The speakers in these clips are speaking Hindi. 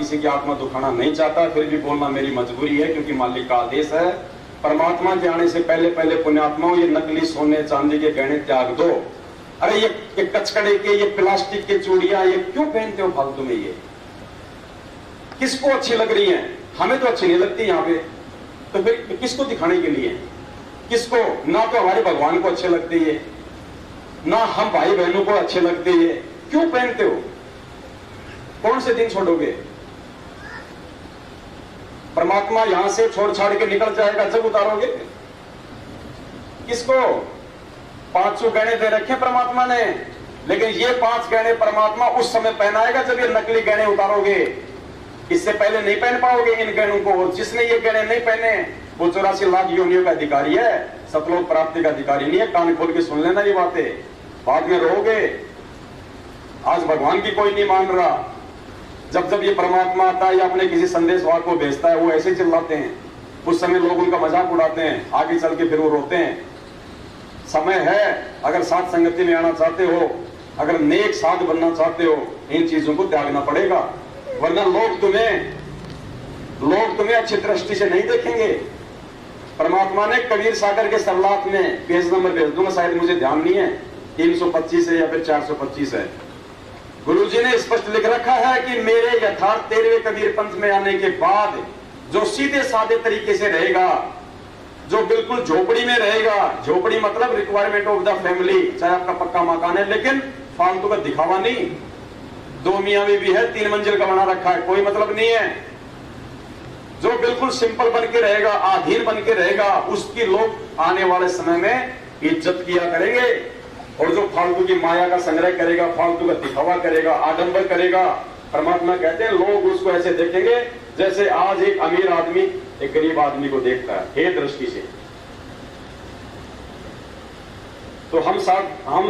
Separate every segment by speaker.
Speaker 1: किसी की आत्मा दुखाना नहीं चाहता, फिर भी बोलना मेरी मजबूरी है क्योंकि मालिक का आदेश है। परमात्मा के आने से पहले पहले पुण्यात्माओं ये नकली सोने चांदी के गहने त्याग दो। अरे ये कचकड़े के, ये प्लास्टिक के चूड़ियां ये क्यों पहनते हो फालतू में? ये किसको अच्छी लग रही हैं? हमें तो अच्छी नहीं लगती यहाँ पे, तो फिर किसको दिखाने के लिए? किसको? ना तो हमारे भगवान को अच्छे लगते हैं, ना हम भाई बहनों को अच्छे लगते हैं। क्यों पहनते हो? कौन से दिन छोड़ोगे? परमात्मा यहां से छोड़ छाड़ के निकल जाएगा, जब उतारोगे किसको? 500 गहने दे रखे परमात्मा ने, लेकिन ये 5 गहने परमात्मा उस समय पहनाएगा जब ये नकली गहने उतारोगे। इससे पहले नहीं पहन पाओगे इन गहनों को। और जिसने ये गहने नहीं पहने वो 84 लाख योनियों का अधिकारी है, सतलोक प्राप्ति का अधिकारी नहीं है। कान खोल के सुन लेना ये बातें, बाद में रहोगे। आज भगवान की कोई नहीं मान रहा। जब जब ये परमात्मा आता है या अपने किसी संदेशवाहक को भेजता है, वो ऐसे चिल्लाते हैं, उस समय लोग उनका मजाक उड़ाते हैं, आगे चल के फिर वो रोते हैं। समय है, अगर साथ संगति में आना चाहते हो, अगर नेक साथ बनना चाहते हो, इन चीजों को त्यागना पड़ेगा, वरना लोग तुम्हें अच्छी दृष्टि से नहीं देखेंगे। परमात्मा ने कबीर सागर के सरलात में, पेज नंबर भेज दूंगा, शायद मुझे ध्यान नहीं है, 325 है या फिर 425 है, गुरुजी ने स्पष्ट लिख रखा है कि मेरे यथार्थ 13वें कबीर पंथ में आने के बाद जो सीधे साधे तरीके से रहेगा, जो बिल्कुल झोपड़ी में रहेगा, झोपड़ी मतलब रिक्वायरमेंट ऑफ द फैमिली, चाहे आपका पक्का मकान है लेकिन फालतू का दिखावा नहीं, 2 मियां भी है, 3 मंजिल का बना रखा है, कोई मतलब नहीं है। जो बिल्कुल सिंपल बन के रहेगा, अधीन बन के रहेगा, उसकी लोग आने वाले समय में इज्जत किया करेंगे। और जो फालतू की माया का संग्रह करेगा, फालतू का दिखावा करेगा, आडंबर करेगा, परमात्मा कहते हैं लोग उसको ऐसे देखेंगे जैसे आज एक अमीर आदमी एक गरीब आदमी को देखता है, हे दृष्टि से। तो हम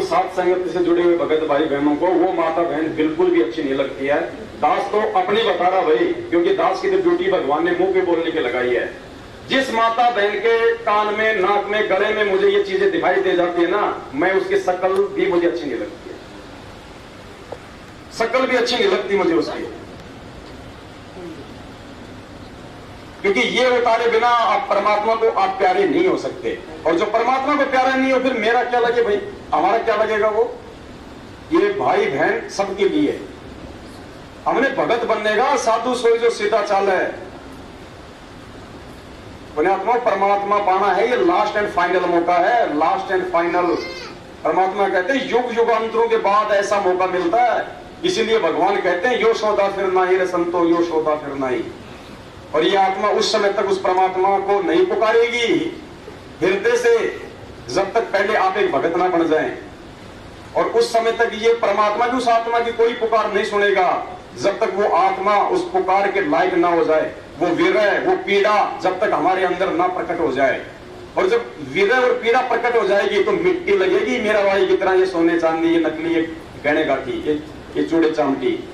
Speaker 1: साथ संगत से जुड़े हुए भगत भाई बहनों को वो माता बहन बिल्कुल भी अच्छी नहीं लगती है। दास तो अपनी बता रहा भाई, क्योंकि दास की तो ड्यूटी भगवान ने मुंह पे बोलने की लगाई है। जिस माता बहन के कान में, नाक में, गले में मुझे ये चीजें दिखाई दे जाती है ना, मैं उसकी शक्ल भी मुझे अच्छी नहीं लगती है, शक्ल भी अच्छी नहीं लगती मुझे उसकी, क्योंकि ये उतारे बिना आप परमात्मा को आप प्यारे नहीं हो सकते। और जो परमात्मा को प्यारा नहीं हो, फिर मेरा क्या लगे भाई, हमारा क्या लगेगा? वो ये भाई बहन सबके लिए हमने भगत बनने का, साधु सोई जो सीधा चाल है। पुण्यात्मा, परमात्मा पाना है, ये लास्ट एंड फाइनल मौका है, लास्ट एंड फाइनल। परमात्मा कहते हैं युग युगांतरों के बाद ऐसा मौका मिलता है, इसीलिए भगवान कहते हैं यो सौदा फिर नाही रे संतो, यो सौदा फिर नाही। और ये आत्मा उस समय तक उस परमात्मा को नहीं पुकारेगी हृदय से, जब तक पहले आप एक भगत ना बन जाएं। और उस समय तक ये परमात्मा की, उस आत्मा की कोई पुकार नहीं सुनेगा जब तक वो आत्मा उस पुकार के लायक ना हो जाए। वो विरह, वो पीड़ा जब तक हमारे अंदर ना प्रकट हो जाए। और जब विरह और पीड़ा प्रकट हो जाएगी तो मिट्टी लगेगी मेरा भाई की तरह, ये सोने चांदी, ये नकली, ये गहने गाठी, ये चूड़े चामटी।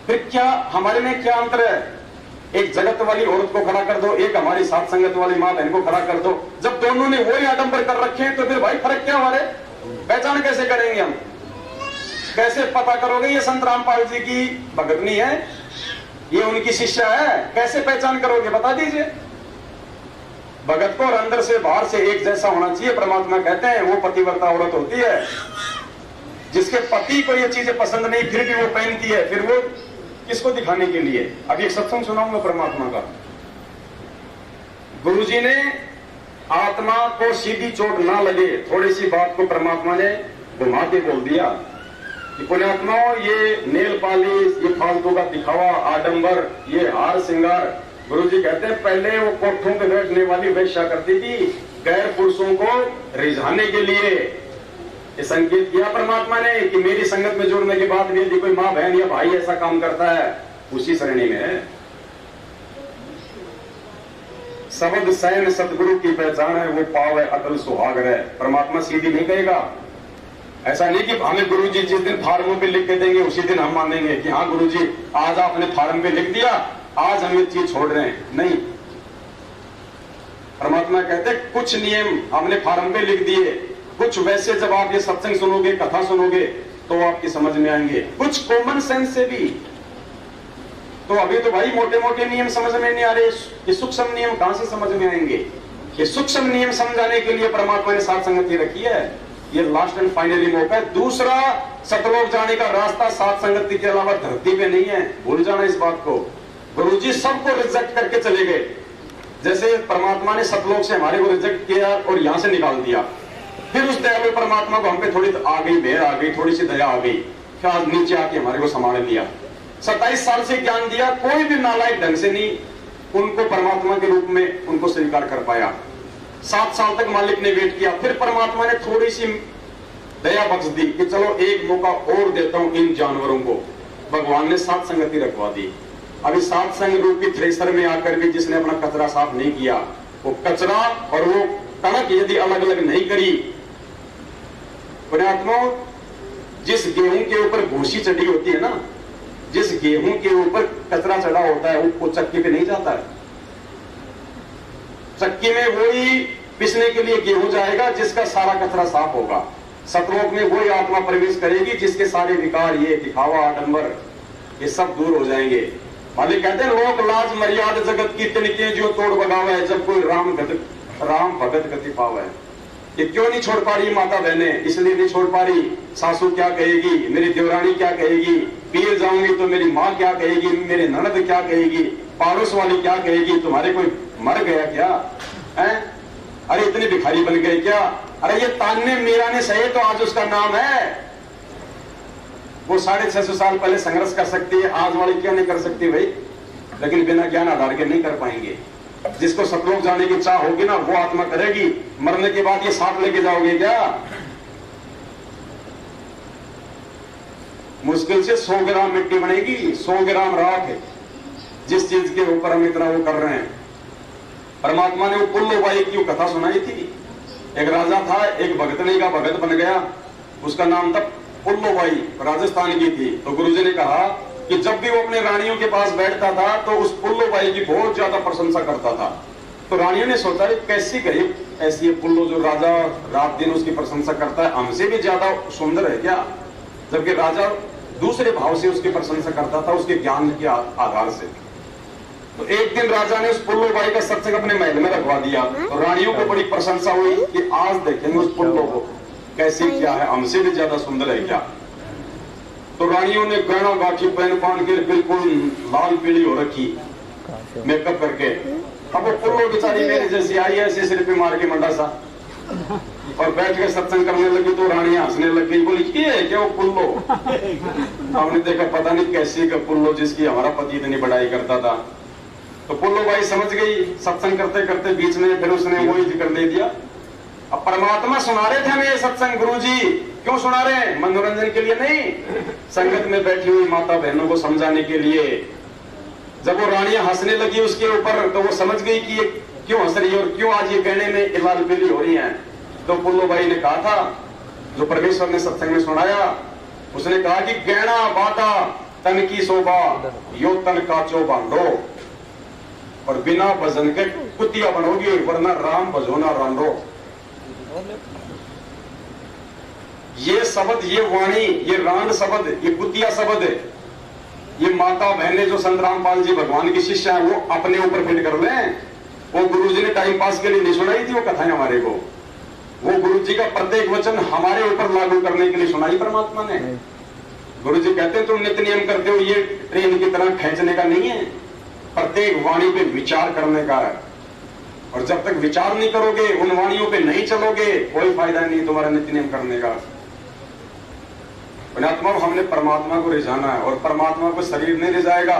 Speaker 1: फिर क्या हमारे में क्या अंतर है? एक जगत वाली औरत को खड़ा कर दो, एक हमारी साथ संगत वाली मां बहन को खड़ा कर दो। जब दोनों ने वही आडंबर कर रखे हैं तो फिर भाई फर्क क्या? हमारे पहचान कैसे करेंगे हम? कैसे पता करोगे ये संत रामपाल जी की भगतनी है, ये उनकी शिष्या है? कैसे पहचान करोगे? बता दीजिए। भगत को और अंदर से बाहर से एक जैसा होना चाहिए। परमात्मा कहते हैं वो पतिव्रता औरत होती है जिसके पति को ये चीजें पसंद नहीं, फिर भी वो पहनती है। फिर वो किसको दिखाने के लिए? अभी एक सत्संग सुनाऊंगा परमात्मा का। गुरुजी ने आत्मा को सीधी चोट ना लगे, थोड़ी सी बात को परमात्मा ने घुमा के बोल दिया कि पुण्यात्माओं, ये नेल पालिश, ये फालतू का दिखावा, आडंबर, ये हार श्रृंगार, गुरुजी कहते हैं पहले वो कोठों पे बैठने वाली वेश्या करती थी गैर पुरुषों को रिझाने के लिए। ये संकेत किया परमात्मा ने कि मेरी संगत में जुड़ने के बाद भी यदि कोई माँ बहन या भाई ऐसा काम करता है, उसी श्रेणी में है। शब्द सैन सतगुरु की पहचान है, वो पाव है अटल सुहाग है। परमात्मा सीधी नहीं कहेगा। ऐसा नहीं कि हमें गुरुजी जिस दिन फार्मों पे लिख के देंगे उसी दिन हम मानेंगे कि हाँ गुरुजी आज आपने फार्म पे लिख दिया, आज हम ये चीज छोड़ रहे हैं। नहीं, परमात्मा कहते कुछ नियम हमने फार्म पे लिख दिए, कुछ वैसे जब आप ये सत्संग सुनोगे, कथा सुनोगे तो आपकी समझ में आएंगे। कुछ कॉमन सेंस से भी तो अभी तो भाई मोटे मोटे नियम समझ में नहीं आ रहे, ये सूक्ष्म नियम कहां से समझ में आएंगे? ये सूक्ष्म नियम समझाने के लिए परमात्मा ने सात संगति रखी है। ये लास्ट एंड फाइनली मौका है। दूसरा सतलोक जाने का रास्ता सात संगति के अलावा धरती पे नहीं है, भूल जाना इस बात को। गुरुजी सबको रिजेक्ट करके चले गए। जैसे परमात्मा ने सतलोक से हमारे को रिजेक्ट किया और यहां से निकाल दिया, फिर उस दयालु परमात्मा को हम पे थोड़ी आ गई मेहर आ गई, थोड़ी सी दया आ गई, फिर आज नीचे आके हमारे को संभाल लिया। 27 साल से ज्ञान दिया, कोई भी नालायक ढंग से नहीं उनको परमात्मा के रूप में उनको स्वीकार कर पाया। 7 साल तक मालिक ने वेट किया, फिर परमात्मा ने थोड़ी सी दया बख्श दी कि चलो एक मौका और देता हूं इन जानवरों को। भगवान ने सात संगति रखवा दी। अभी सात संग रूपी थ्रेसर में आकर भी जिसने अपना कचरा साफ नहीं किया, वो कचरा और वो कणक यदि अलग अलग नहीं करी, पुण्यात्मा, जिस गेहूं के ऊपर भूसी चढ़ी होती है ना, जिस गेहूं के ऊपर कचरा चढ़ा होता है वो चक्की पे नहीं जाता है। चक्की में वही पिसने के लिए गेहूं जाएगा जिसका सारा कचरा साफ होगा। सतलोक में वही आत्मा प्रवेश करेगी जिसके सारे विकार, ये दिखावा, आडंबर, ये सब दूर हो जाएंगे। मालिक कहते हैं लोक लाज मर्यादा जगत की तिनके जो तोड़ बगावा है, जब कोई राम भगत गति पावा है। ये क्यों नहीं छोड़ पा रही माता बहने? इसलिए नहीं छोड़ पा रही। सासू क्या कहेगी, मेरी देवरानी क्या कहेगी, पीर जाऊंगी तो मेरी माँ क्या कहेगी, मेरी ननद क्या कहेगी, पड़ोस वाली क्या कहेगी, तुम्हारे कोई मर गया क्या है? अरे इतने भिखारी बन गए क्या? अरे ये तान्ने मीरा ने सही तो आज उसका नाम है। वो 650 साल पहले संघर्ष कर सकती है, आज वाली क्यों नहीं कर सकती भाई? लेकिन बिना ज्ञान आधार के नहीं कर पाएंगे। जिसको सतलोक जाने की चाह होगी ना, वो आत्मा करेगी। मरने के बाद ये साथ लेके जाओगे क्या? मुश्किल से 100 ग्राम मिट्टी बनेगी, 100 ग्राम राख है, जिस चीज के ऊपर हम इतना वो कर रहे हैं। परमात्मा ने वो पुल्लोबाई की कथा सुनाई थी। एक राजा था, एक भगतनी का भगत बन गया, उसका नाम था पुल्लोबाई, राजस्थान की थी। तो गुरुजी ने कहा कि जब भी वो अपने रानियों के पास बैठता था तो उस पुल्लोबाई की बहुत ज्यादा प्रशंसा करता था। तो रानियों ने सोचा कैसी गरीब ऐसी है पुल्लो, जो राजा रात दिन उसकी प्रशंसा करता है, हमसे भी ज्यादा सुंदर है क्या? जबकि राजा दूसरे भाव से उसकी प्रशंसा करता था, उसके ज्ञान के आधार से। तो एक दिन राजा ने उस पुल्लोबाई का सत्संग अपने महल में रखवा दिया। तो रानियों को बड़ी प्रशंसा हुई कि आज देखेंगे उस पुल्लो को कैसी क्या है, हमसे भी ज्यादा सुंदर है क्या? तो रानियों ने गहना गाठी पहन पान के बिल्कुल लाल पीली हो रखी मेकअप करके। अब वो पुल्लो बेचारी मेरे जैसी आई, ऐसे सिर पे मार के मंडा सा और बैठ के सत्संग करने लगी। तो रानियां हंसने लग गई, बोली ये है क्या वो पुल्लो? हमने देखा पता नहीं कैसी का पुल्लो जिसकी हमारा पति इतनी बड़ाई करता था। तो पुल्लो भाई समझ गई, सत्संग करते करते बीच में फिर उसने वही जिक्र दे दिया। अब परमात्मा सुना रहे थे हमें ये सत्संग, गुरुजी क्यों सुना रहे हैं? मनोरंजन के लिए नहीं, संगत में बैठी हुई माता बहनों को समझाने के लिए। जब वो रानियां हंसने लगी उसके ऊपर, तो वो समझ गई कि ये क्यों हंस रही है और क्यों आज ये कहने में लाल पीली हो रही है। तो पुल्लो भाई ने कहा था, जो परमेश्वर ने सत्संग में सुनाया, उसने कहा कि गहना बाटा तन की शोभा, यो तन का चोबा लो, और बिना भजन के कुतिया बनोगी, वरना राम भजोना रांडो। ये शब्द, ये वाणी, ये रांड शब्द, ये कुतिया शब्द, ये माता बहने जो संत रामपाल जी भगवान की शिष्य है वो अपने ऊपर फिट कर लें। वो गुरुजी ने टाइम पास के लिए नहीं सुनाई थी वो कथाएं हमारे को, वो गुरुजी का प्रत्येक वचन हमारे ऊपर लागू करने के लिए सुनाई परमात्मा ने। गुरुजी कहते हैं तुम नित्य नियम करते हो, ये ट्रेन की तरह खींचने का नहीं है, प्रत्येक वाणी पे विचार करने का है। और जब तक विचार नहीं करोगे, उन वाणियों पे नहीं चलोगे, कोई फायदा नहीं तुम्हारा नित्य नियम करने का। पुण्यात्मा, हमने परमात्मा को रिझाना है, और परमात्मा को शरीर नहीं रिझाएगा।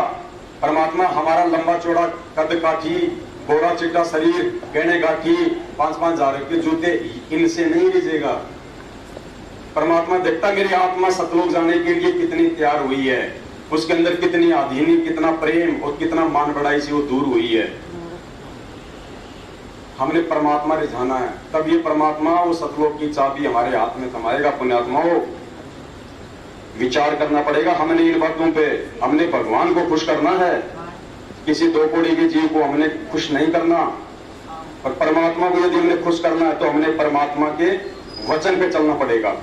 Speaker 1: परमात्मा हमारा लंबा चौड़ा कद काठी, गोरा चिट्टा शरीर, गहने गाठी, 5-5 हजार के जूते, इनसे नहीं रिझेगा। परमात्मा देखता मेरी आत्मा सतलोक जाने के लिए कितनी तैयार हुई है, उसके अंदर कितनी आधीनी, कितना प्रेम और कितना मान बढ़ाई से वो दूर हुई है। हमने परमात्मा रिझाना है, तब ये परमात्मा वो सतलोक की चाबी हमारे हाथ में थमाएगा। पुण्यात्माओं, विचार करना पड़ेगा हमने इन बातों पे। हमने भगवान को खुश करना है, किसी दो कोड़ी के जीव को हमने खुश नहीं करना। और परमात्मा को यदि हमने खुश करना है तो हमने परमात्मा के वचन पे चलना पड़ेगा।